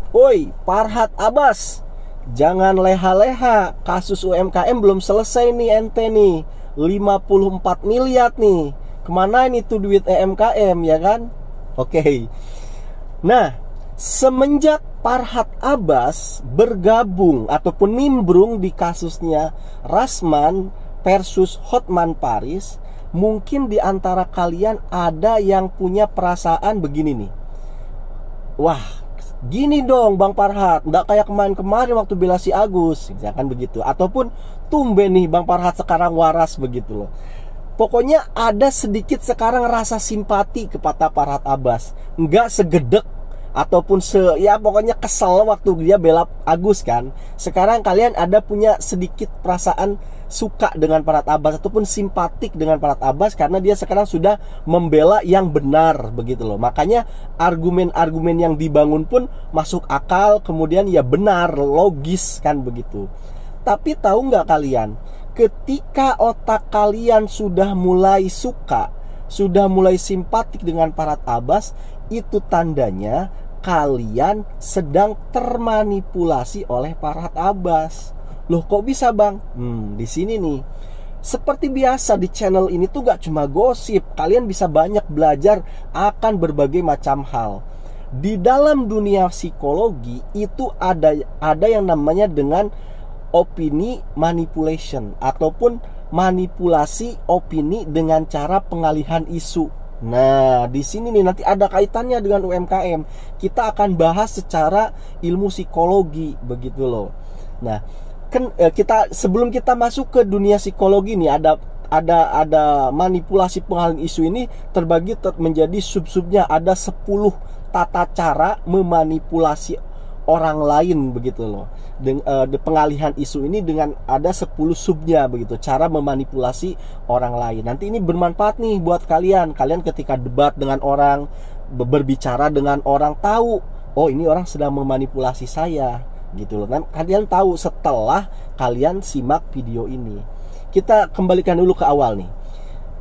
Woi, Farhad Abbas, jangan leha-leha. Kasus UMKM belum selesai nih ente nih. 54 miliar nih. Kemana ini tuh duit UMKM, ya kan? Oke. Nah, semenjak Farhad Abbas bergabung ataupun nimbrung di kasusnya Rasman versus Hotman Paris, mungkin di antara kalian ada yang punya perasaan begini nih. Wah, gini dong Bang Farhad, nggak kayak kemarin-kemarin waktu bela si Agus, misalkan begitu. Ataupun tumben nih Bang Farhad sekarang waras begitu loh. Pokoknya ada sedikit sekarang rasa simpati kepada Farhad Abbas. Nggak segedek ataupun ya pokoknya kesel waktu dia bela Agus kan. Sekarang kalian ada punya sedikit perasaan suka dengan Farhad Abbas ataupun simpatik dengan Farhad Abbas karena dia sekarang sudah membela yang benar begitu loh. Makanya argumen-argumen yang dibangun pun masuk akal, kemudian ya benar, logis kan begitu. Tapi tahu nggak kalian, ketika otak kalian sudah mulai suka, sudah mulai simpatik dengan Farhad Abbas, itu tandanya kalian sedang termanipulasi oleh Farhad Abbas. Loh kok bisa Bang? Di sini nih. Seperti biasa di channel ini tuh gak cuma gosip, kalian bisa banyak belajar akan berbagai macam hal. Di dalam dunia psikologi itu ada yang namanya dengan opini manipulation ataupun manipulasi opini dengan cara pengalihan isu. Nah, di sini nih nanti ada kaitannya dengan UMKM. Kita akan bahas secara ilmu psikologi begitu loh. Nah, kita sebelum kita masuk ke dunia psikologi nih ada manipulasi pengalihan isu ini terbagi menjadi sub-subnya. Ada 10 tata cara memanipulasi orang lain begitu loh. Pengalihan isu ini dengan ada 10 subnya begitu, cara memanipulasi orang lain. Nanti ini bermanfaat nih buat kalian. Kalian ketika debat dengan orang, berbicara dengan orang, tahu oh ini orang sedang memanipulasi saya gitu loh. Nah, kalian tahu setelah kalian simak video ini. Kita kembalikan dulu ke awal nih.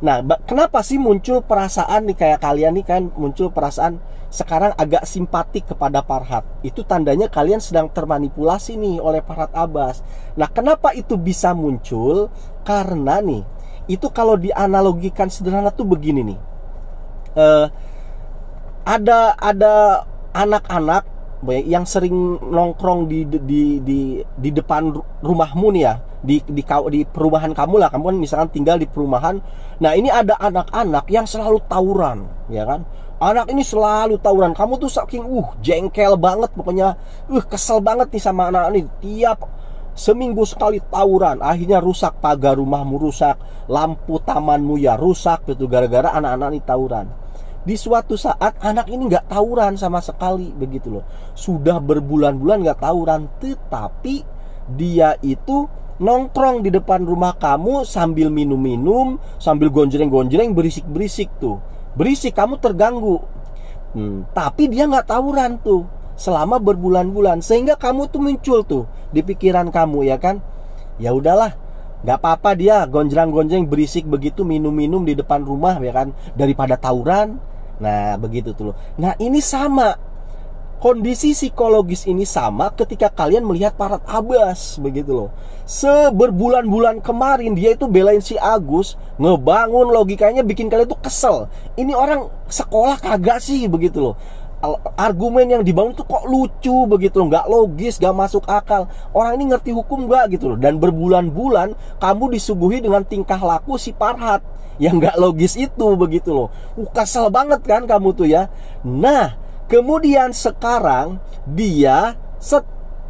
Nah, kenapa sih muncul perasaan nih kayak kalian nih kan muncul perasaan sekarang agak simpatik kepada Farhad? Itu tandanya kalian sedang termanipulasi nih oleh Farhad Abbas. Nah, kenapa itu bisa muncul? Karena nih, itu kalau dianalogikan sederhana tuh begini nih. Ada anak-anak yang sering nongkrong di depan rumahmu nih ya, di perumahan kamu lah, kamu kan misalkan tinggal di perumahan. Nah, ini ada anak-anak yang selalu tawuran, ya kan? Anak ini selalu tawuran. Kamu tuh saking jengkel banget, pokoknya kesel banget nih sama anak ini. Tiap seminggu sekali tawuran, akhirnya rusak pagar rumahmu, rusak lampu tamanmu ya rusak gitu gara-gara anak-anak ini tawuran. Di suatu saat anak ini nggak tawuran sama sekali begitu loh. Sudah berbulan-bulan nggak tawuran, tetapi dia itu nongkrong di depan rumah kamu sambil minum-minum, sambil gonjreng-gonjreng, berisik-berisik tuh. Berisik, kamu terganggu. Tapi dia nggak tawuran tuh selama berbulan-bulan, sehingga kamu tuh muncul tuh di pikiran kamu ya kan. Ya udahlah, nggak apa-apa dia gonjreng-gonjreng berisik begitu, minum-minum di depan rumah ya kan, daripada tawuran. Nah begitu tuh loh. Nah ini sama, kondisi psikologis ini sama ketika kalian melihat Farhad Abbas begitu loh. Seberbulan-bulan kemarin dia itu belain si Agus, ngebangun logikanya bikin kalian tuh kesel. Ini orang sekolah kagak sih begitu loh. Argumen yang dibangun tuh kok lucu begitu loh, nggak logis, nggak masuk akal. Orang ini ngerti hukum nggak gitu loh. Dan berbulan-bulan kamu disuguhi dengan tingkah laku si Farhad yang nggak logis itu begitu loh. Kesel banget kan kamu tuh ya. Nah kemudian sekarang dia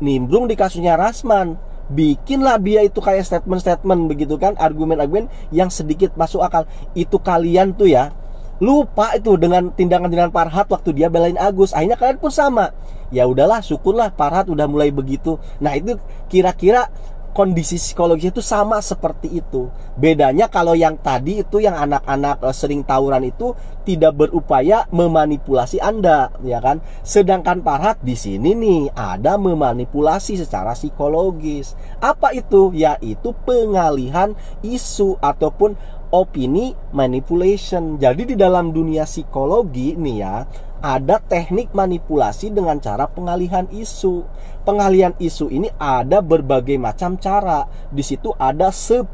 nimbrung di kasusnya Rasman, bikinlah dia itu kayak statement-statement begitu kan, argumen-argumen yang sedikit masuk akal. Itu kalian tuh ya lupa itu dengan tindakan Farhad waktu dia belain Agus. Akhirnya kalian pun sama. Ya udahlah, syukurlah Farhad udah mulai begitu. Nah itu kira-kira kondisi psikologis itu sama seperti itu. Bedanya kalau yang tadi itu yang anak-anak sering tawuran itu tidak berupaya memanipulasi Anda, ya kan? Sedangkan Farhad di sini nih ada memanipulasi secara psikologis. Apa itu? Yaitu pengalihan isu ataupun opini manipulation. Jadi di dalam dunia psikologi nih ya, ada teknik manipulasi dengan cara pengalihan isu. Pengalihan isu ini ada berbagai macam cara. Di situ ada 10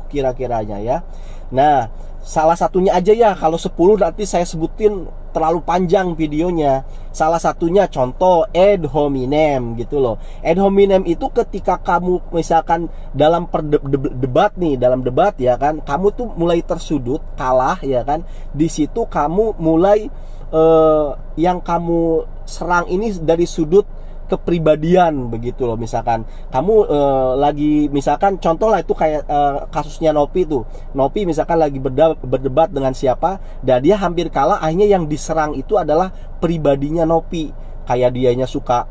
kira-kiranya ya. Nah, salah satunya aja ya, kalau 10 nanti saya sebutin terlalu panjang videonya. Salah satunya contoh ad hominem gitu loh. Ad hominem itu ketika kamu misalkan dalam debat nih, dalam debat ya kan, kamu tuh mulai tersudut, kalah ya kan. Di situ kamu mulai yang kamu serang ini dari sudut kepribadian begitu loh. Misalkan kamu lagi, misalkan contoh lah itu kayak kasusnya Nopi tuh. Nopi misalkan lagi berdebat dengan siapa, dan dia hampir kalah, akhirnya yang diserang itu adalah pribadinya Nopi. Kayak dianya suka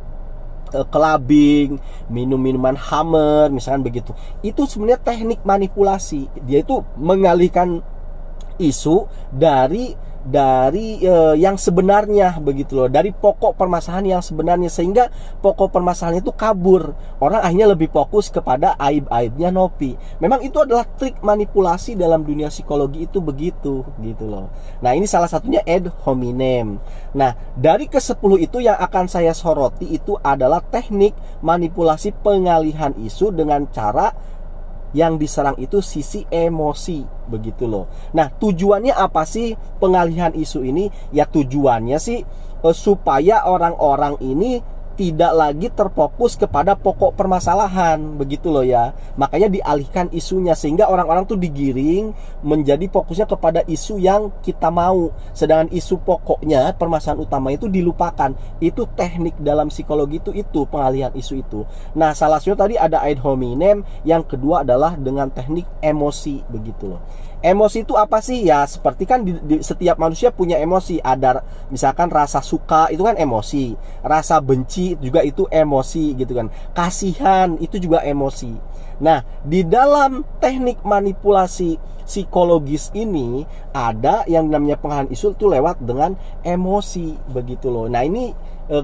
kelabing, minum minuman Hammer misalkan begitu. Itu sebenarnya teknik manipulasi. Dia itu mengalihkan isu dari yang sebenarnya begitu loh, dari pokok permasalahan yang sebenarnya, sehingga pokok permasalahan itu kabur. Orang akhirnya lebih fokus kepada aib-aibnya Nopi. Memang itu adalah trik manipulasi dalam dunia psikologi, itu begitu gitu loh. Nah, ini salah satunya ad hominem. Nah, dari ke-10 itu yang akan saya soroti itu adalah teknik manipulasi pengalihan isu dengan cara yang diserang itu sisi emosi begitu loh. Nah, tujuannya apa sih pengalihan isu ini? Ya tujuannya sih supaya orang-orang ini tidak lagi terfokus kepada pokok permasalahan begitu loh ya. Makanya dialihkan isunya, sehingga orang-orang tuh digiring menjadi fokusnya kepada isu yang kita mau, sedangkan isu pokoknya, permasalahan utama itu dilupakan. Itu teknik dalam psikologi itu pengalihan isu itu. Nah, salah satunya tadi ada ad hominem, yang kedua adalah dengan teknik emosi begitu loh. Emosi itu apa sih? Ya seperti kan di setiap manusia punya emosi. Ada misalkan rasa suka, itu kan emosi. Rasa benci juga itu emosi gitu kan. Kasihan itu juga emosi. Nah, di dalam teknik manipulasi psikologis ini ada yang namanya pengalihan isu itu lewat dengan emosi begitu loh. Nah, ini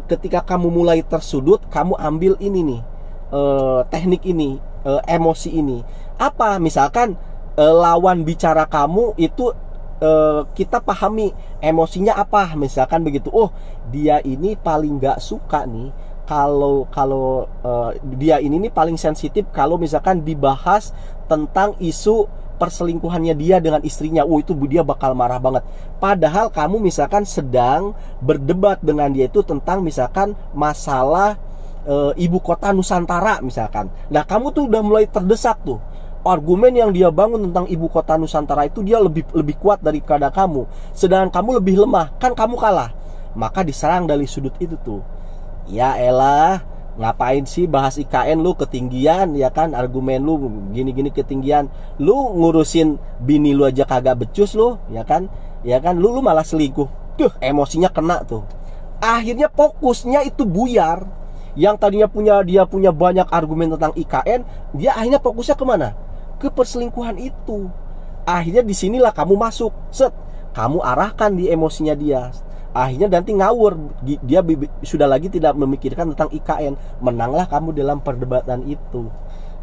ketika kamu mulai tersudut, kamu ambil ini nih, teknik ini, emosi ini. Apa? Misalkan lawan bicara kamu itu kita pahami emosinya apa, misalkan begitu. Oh, dia ini paling nggak suka nih kalau dia ini nih paling sensitif kalau misalkan dibahas tentang isu perselingkuhannya dia dengan istrinya. Oh, itu dia bakal marah banget. Padahal kamu misalkan sedang berdebat dengan dia itu tentang misalkan masalah ibu kota Nusantara misalkan. Nah, kamu tuh udah mulai terdesak tuh. Argumen yang dia bangun tentang ibu kota Nusantara itu dia lebih kuat daripada kamu, sedangkan kamu lebih lemah, kan kamu kalah. Maka diserang dari sudut itu tuh. Ya elah, ngapain sih bahas IKN lu ketinggian ya kan, argumen lu gini-gini ketinggian. Lu ngurusin bini lu aja kagak becus lu, ya kan? Ya kan, lu malah selingkuh. Tuh, emosinya kena tuh. Akhirnya fokusnya itu buyar. Yang tadinya dia punya banyak argumen tentang IKN, dia akhirnya fokusnya kemana? Ke perselingkuhan itu. Akhirnya disinilah kamu masuk, kamu arahkan di emosinya dia. Akhirnya nanti ngawur, dia sudah lagi tidak memikirkan tentang IKN. Menanglah kamu dalam perdebatan itu.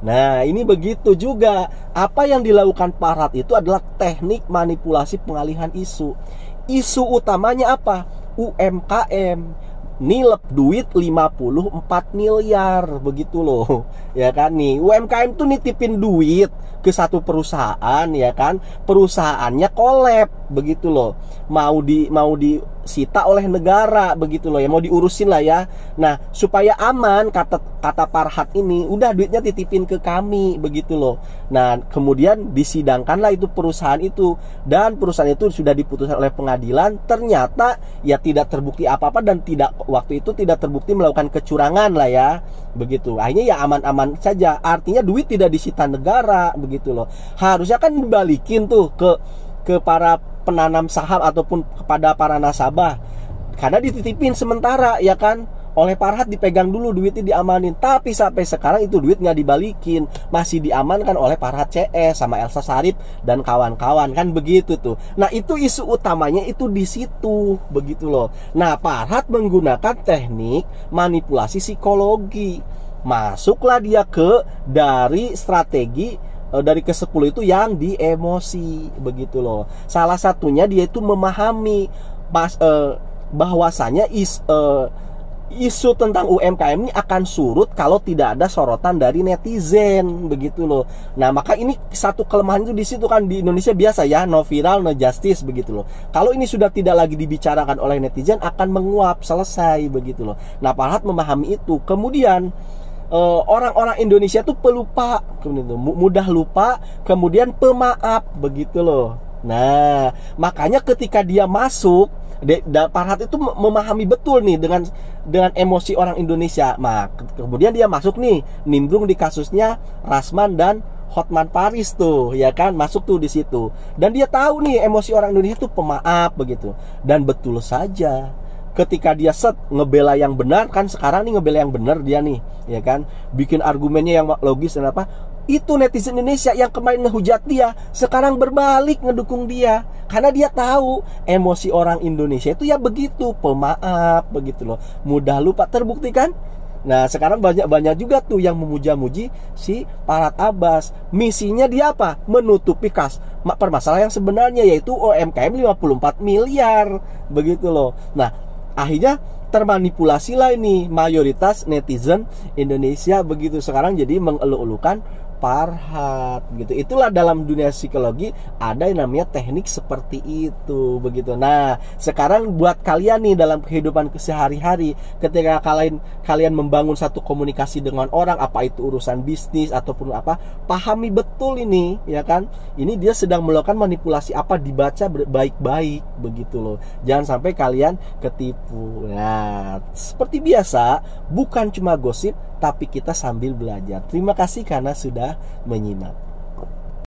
Nah, ini begitu juga. Apa yang dilakukan Farhad itu adalah teknik manipulasi pengalihan isu. Isu utamanya apa? UMKM nilep duit 54 miliar begitu loh. Ya kan nih, UMKM tuh nitipin duit ke satu perusahaan ya kan. Perusahaannya kolab begitu loh. Mau disita oleh negara begitu loh ya, mau diurusin lah ya. Nah, supaya aman kata Farhad ini, udah duitnya titipin ke kami begitu loh. Nah, kemudian disidangkanlah itu perusahaan itu, dan perusahaan itu sudah diputuskan oleh pengadilan, ternyata ya tidak terbukti apa-apa, dan waktu itu tidak terbukti melakukan kecurangan lah ya begitu. Akhirnya ya aman-aman saja. Artinya duit tidak disita negara begitu loh. Harusnya kan dibalikin tuh ke para penanam saham ataupun kepada para nasabah, karena dititipin sementara ya kan. Oleh Farhad dipegang dulu, duitnya diamanin. Tapi sampai sekarang itu duit nggak dibalikin, masih diamankan oleh Farhad CS sama Elsa Sharif dan kawan-kawan, kan begitu tuh. Nah, itu isu utamanya itu di situ begitu loh. Nah, Farhad menggunakan teknik manipulasi psikologi. Masuklah dia dari strategi dari ke-10 itu yang di emosi begitu loh. Salah satunya dia itu memahami bahwasanya isu tentang UMKM ini akan surut kalau tidak ada sorotan dari netizen, begitu loh. Nah, maka ini satu kelemahan itu di situ kan, di Indonesia biasa ya, no viral no justice, begitu loh. Kalau ini sudah tidak lagi dibicarakan oleh netizen, akan menguap, selesai, begitu loh. Nah, Pak Arhat memahami itu. Kemudian orang-orang Indonesia tuh pelupa, mudah lupa, kemudian pemaaf, begitu loh. Nah, makanya ketika dia masuk, Pak Arhat itu memahami betul nih dengan emosi orang Indonesia. Nah, kemudian dia masuk nih, nimbrung di kasusnya Rasman dan Hotman Paris tuh, ya kan, masuk tuh di situ. Dan dia tahu nih emosi orang Indonesia tuh pemaaf, begitu. Dan betul saja, ketika dia ngebela yang benar, kan sekarang nih ngebela yang benar dia nih, ya kan, bikin argumennya yang logis dan apa, itu netizen Indonesia yang kemarin ngehujat dia, sekarang berbalik ngedukung dia, karena dia tahu emosi orang Indonesia itu ya begitu, pemaaf, begitu loh, mudah lupa, terbukti kan. Nah, sekarang banyak juga tuh yang memuja-muji si Pak Arhat Abbas. Misinya dia apa? Menutupi permasalahan yang sebenarnya, yaitu UMKM 54 miliar, begitu loh. Nah, akhirnya termanipulasi lah ini mayoritas netizen Indonesia, begitu. Sekarang jadi mengeluh-elukan Pak Arhat, gitu. Itulah dalam dunia psikologi ada yang namanya teknik seperti itu, begitu. Nah, sekarang buat kalian nih dalam kehidupan sehari-hari, ketika kalian membangun satu komunikasi dengan orang, apa itu urusan bisnis ataupun apa, pahami betul ini, ya kan? Ini dia sedang melakukan manipulasi apa, dibaca baik-baik, begitu loh. Jangan sampai kalian ketipu. Nah, seperti biasa, bukan cuma gosip, tapi kita sambil belajar. Terima kasih karena sudah menyimak.